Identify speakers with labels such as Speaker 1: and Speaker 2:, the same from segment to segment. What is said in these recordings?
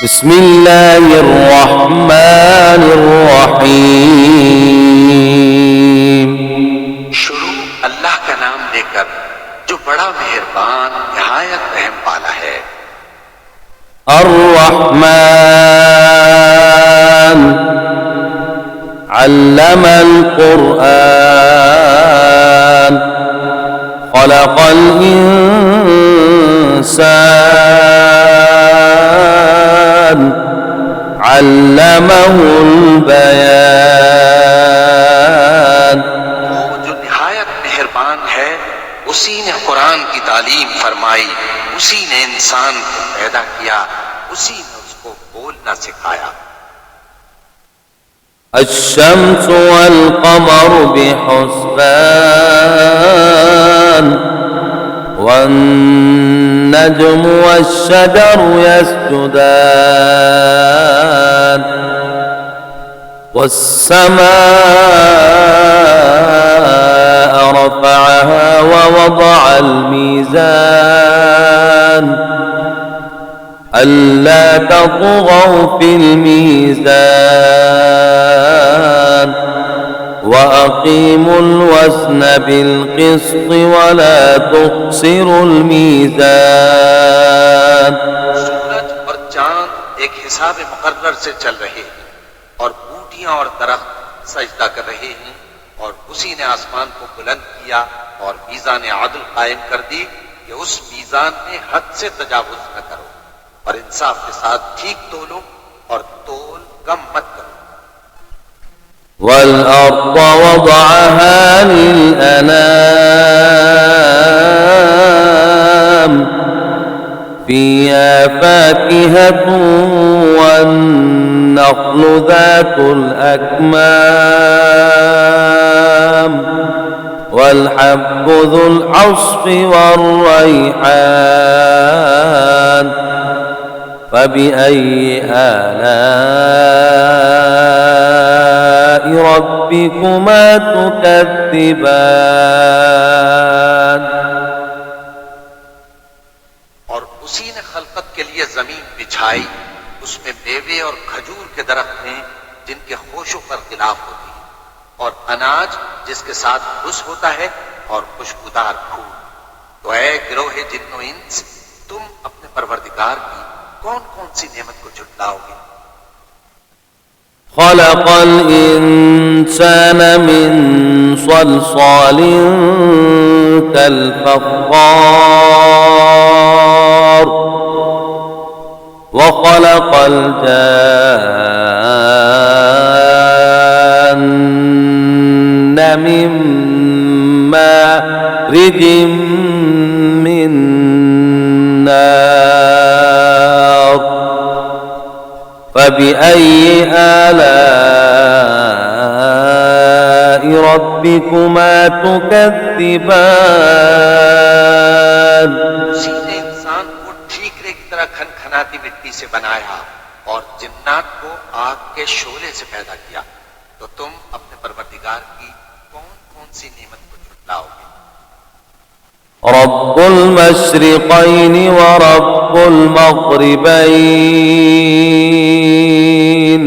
Speaker 1: बिस्मिल्लाहिर्रहमानिर्रहीम।
Speaker 2: शुरू अल्लाह का नाम लेकर जो बड़ा मेहरबान निहायत रहम वाला है।
Speaker 1: अर्रहमान अल्लमल कुरआन खलक़ल इंसान अल्लमहुल बयान।
Speaker 2: वो जो निहायत मेहरबान है, उसी ने कुरान की तालीम फरमाई, उसी ने इंसान को पैदा किया, उसी ने उसको बोलना सिखाया।
Speaker 1: अश्शम्सु वल क़मरु बिहुस्बान वन्नज्मु वश्शजरु यस्जुदान वस्समाअ रफ़अहा ववضअल मीज़ान अल्ला तत्ग़ौ फ़िल मीज़ान वअक़ीमुल वज़्न बिल क़िस्ति वला तुख़्सिरुल मीज़ान।
Speaker 2: सूरज और चांद एक हिसाब मुकर्रर से चल रहे हैं और बूटियां और दरख्त सजदा कर रहे हैं, और उसी ने आसमान को बुलंद किया और मीज़ान आदल कायम कर दी कि उस मीज़ान में हद से तजावुज न करो और इंसाफ के साथ ठीक तोलो और तोल कम मत करो।
Speaker 1: वल अर्द वदअहा लिल अनाम फ़ीहा फ़ाकिहतुन वन्नख़्लु ज़ातुल अक्माम वल्हब्बु ज़ुल अस्फ़ि वर्रैहान फ़बिअय्यि आलाइ रब्बिकुमा तुकज़्ज़िबान।
Speaker 2: और उसी ने खलकत के लिए जमीन बिछाई, उसमें मेवे और खजूर के दरख्त हैं जिनके खोशों पर खिलाफ होती है, और अनाज जिसके साथ खुश होता है और खुशबूदार फूल। तो ऐ गिरोहे जिन्नो इंस, तुम अपने परवरदिगार की कौन कौन सी नेमत को झुटलाओगे।
Speaker 1: खलक़ल इंसान मिन सलसालिन कल फ़ख़्ख़ार व खलक़ल जान्न मिन मारिजिम मिन नार फ़बिअय्यि आलाइ रब्बिकुमा तुकज़्ज़िबान।
Speaker 2: उसी ने इंसान को ठीकरे की तरह खनखनाती मिट्टी से बनाया और जिन्नात को आग के शोले से पैदा किया। तो तुम अपने परवरदिगार की कौन कौन सी नेमत को झुटलाओगे।
Speaker 1: रब्बुल मशरिक़ैनि व रब्बुल मग़रिबैन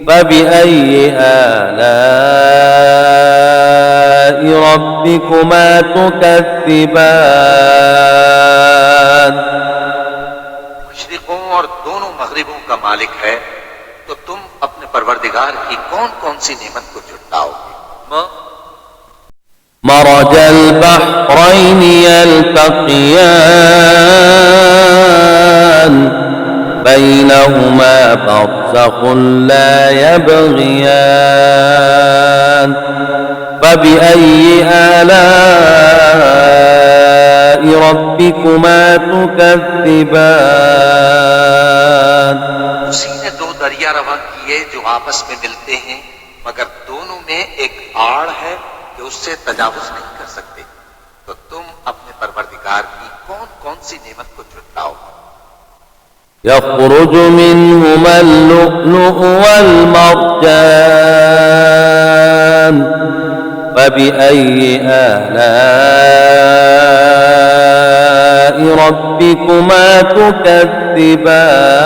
Speaker 1: फ़बिअय्यि आलाइ रब्बिकुमा तुकज़्ज़िबान।
Speaker 2: मशरिकों और दोनों मगरिबों का मालिक है, तो तुम अपने परवरदिगार की कौन कौन सी नेमत को झुटलाओगे।
Speaker 1: मरजल बहरैनि यल्तक़ियान बैनहुमा बरज़ख़ुन ला यबग़ियान फ़बिअय्यि आलाइ रब्बिकुमा तुकज़्ज़िबान।
Speaker 2: उसी ने दो दरिया रवा किए जो आपस में मिलते हैं, मगर दोनों में एक आड़ है कि उससे तजावुज नहीं कर सकते। तो तुम अपने परवरदिगार की कौन कौन सी नेमत को झुटलाओगे।
Speaker 1: यख़रुजु मिन्हुमा अल-लुअ्लुअु वल-मरजान फ़बिअय्यि आलाइ ربكما تكذبان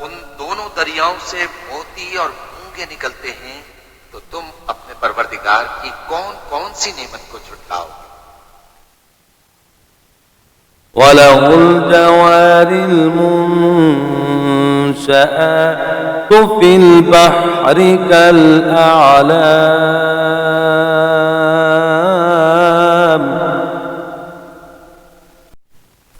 Speaker 2: उन दोनों दरियाओं से मोती और मूंगे निकलते हैं, तो तुम अपने परवरदिगार की कौन कौन सी नेमत को झुटलाओगे?
Speaker 1: وله الجوار المنشآت في البحر كالأعلام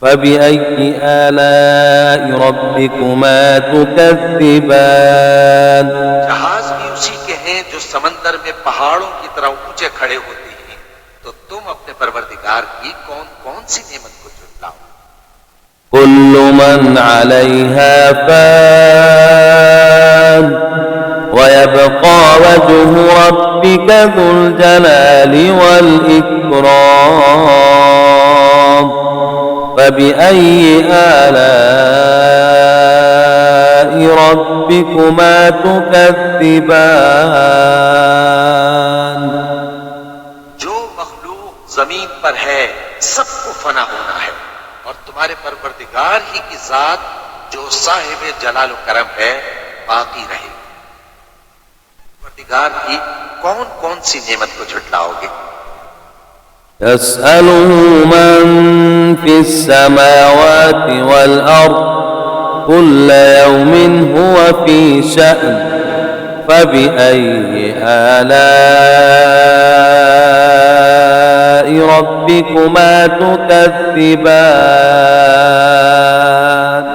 Speaker 1: فبأي آلاء ربكما تكذبان
Speaker 2: जहाज भी उसी के हैं जो समंदर में पहाड़ों की तरह ऊंचे खड़े होते हैं, तो तुम अपने परवरदिगार की कौन कौन सी नेमत को झुटलाओ?
Speaker 1: كل من عليها فان ويبقى وجه ربك ذو الجلال والإكرام فبأي آلاء ربكما تكذبان
Speaker 2: जो मखलूक जमीन पर है सबको फना होना है, और तुम्हारे परवरदिगार ही की जात जो साहिब जलाल व करम है बाकी रहे। परवरदिगार की कौन कौन सी नेमत को झुटलाओगे?
Speaker 1: يسأله من في السماوات والأرض كل يوم هو في شأن فبأي آلاء ربكما تكذبان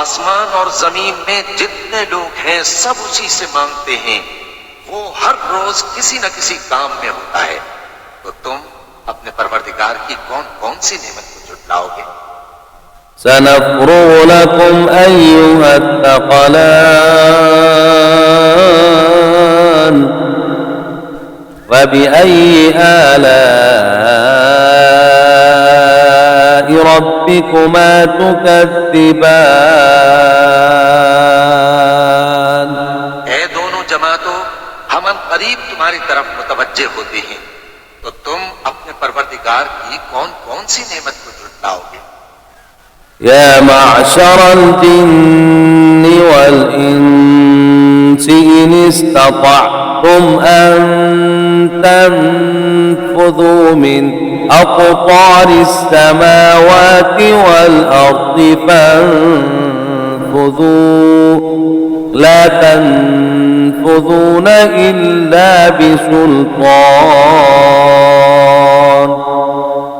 Speaker 2: आसमान और जमीन में जितने लोग हैं सब उसी से मांगते हैं, वो हर रोज किसी न किसी काम में होता है, तो तुम अपने परवरदिगार की कौन कौन सी नेमत को झुटलाओगे?
Speaker 1: سنفرغ لكم أيها الثقلان فبأي آلاء ربكما تكذبان
Speaker 2: ऐ दोनों जमातों, हम करीब तुम्हारी तरफ मुतवज्जे होते हैं, तो तुम अपने परवरदिगार की कौन कौन सी नेमत को झुटलाओगे?
Speaker 1: يا معشر الجن والإنس إن استطعتم أن تنفذوا من أقطار السماوات والأرض فانفذوا لا تنفذون إلا بسلطان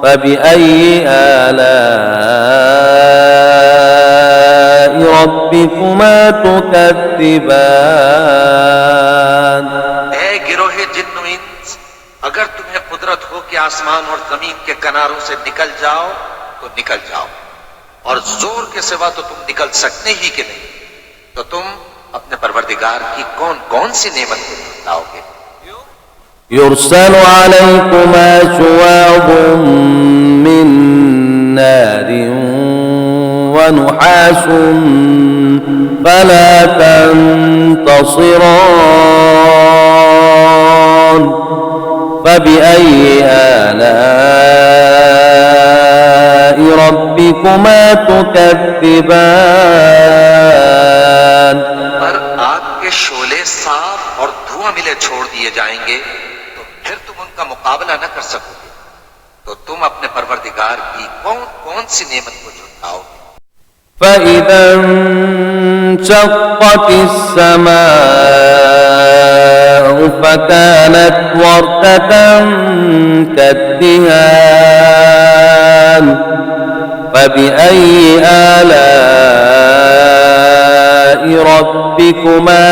Speaker 1: فبأي آلاء ربكما تكذبان
Speaker 2: ऐ गिरोहे जिन्नो इंस, अगर तुम्हें कुदरत हो कि आसमान और जमीन के किनारों से निकल जाओ तो निकल जाओ, और जोर के सिवा तो तुम निकल सकते ही कि नहीं, तो तुम अपने परवरदिगार की कौन कौन सी नेमत को झुटलाओगे?
Speaker 1: يرسل عليكما شواظ من نار ونحاس فلا تنتصران فبأي آلاء ربكما تكذبان
Speaker 2: पर आग के शोले साफ और धुआं मिले छोड़ दिए जाएंगे, तो फिर तुम उनका मुकाबला न कर सकोगे, तो तुम अपने परवरदिगार की कौन कौन सी नेमत को झुटलाओगे?
Speaker 1: فإذا انشقت السماء فكانت وردة كالدهان فبأي آلاء ربكما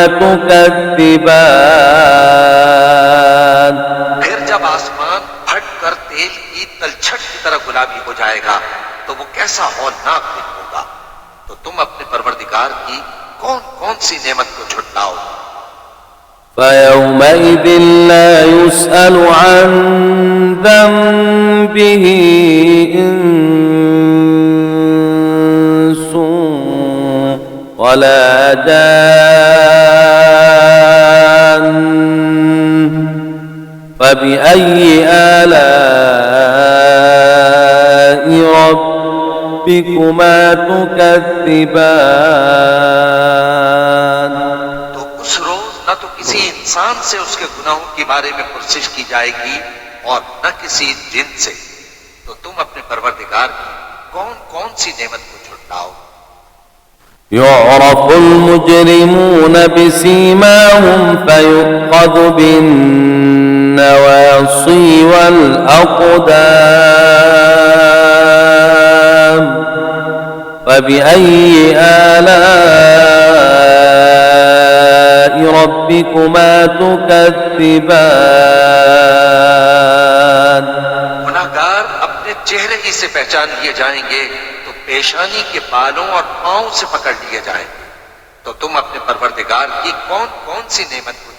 Speaker 1: تكذبان
Speaker 2: फिर जब आसमान फट कर तेल की तलछट की तरह गुलाबी हो जाएगा, तो वो कैसा हौलनाक दिन होगा, तो तुम अपने परवरदिगार की कौन कौन सी नेमत को झुटलाओ?
Speaker 1: فيومئذ لا يسأل عن ذنبه إنس ولا جان فبأي آلاء ربكما تكذبان
Speaker 2: तो उस रोज न तो किसी इंसान से उसके गुनाहों के बारे में पुरसिश की जाएगी और न किसी जिन से, तो तुम अपने परवरदिगार की कौन कौन सी नेमत को झुटलाओ।
Speaker 1: يعرف المجرمون بسيماهم فيؤخذ بالنواصي والأقدام فبأي آلاء ربكما تكذبان
Speaker 2: गुनाहगार अपने चेहरे ही से पहचान लिए जाएंगे तो पेशानी के बालों और पांव से पकड़ लिए जाएंगे, तो तुम अपने परवरदिगार की कौन कौन सी नेमत को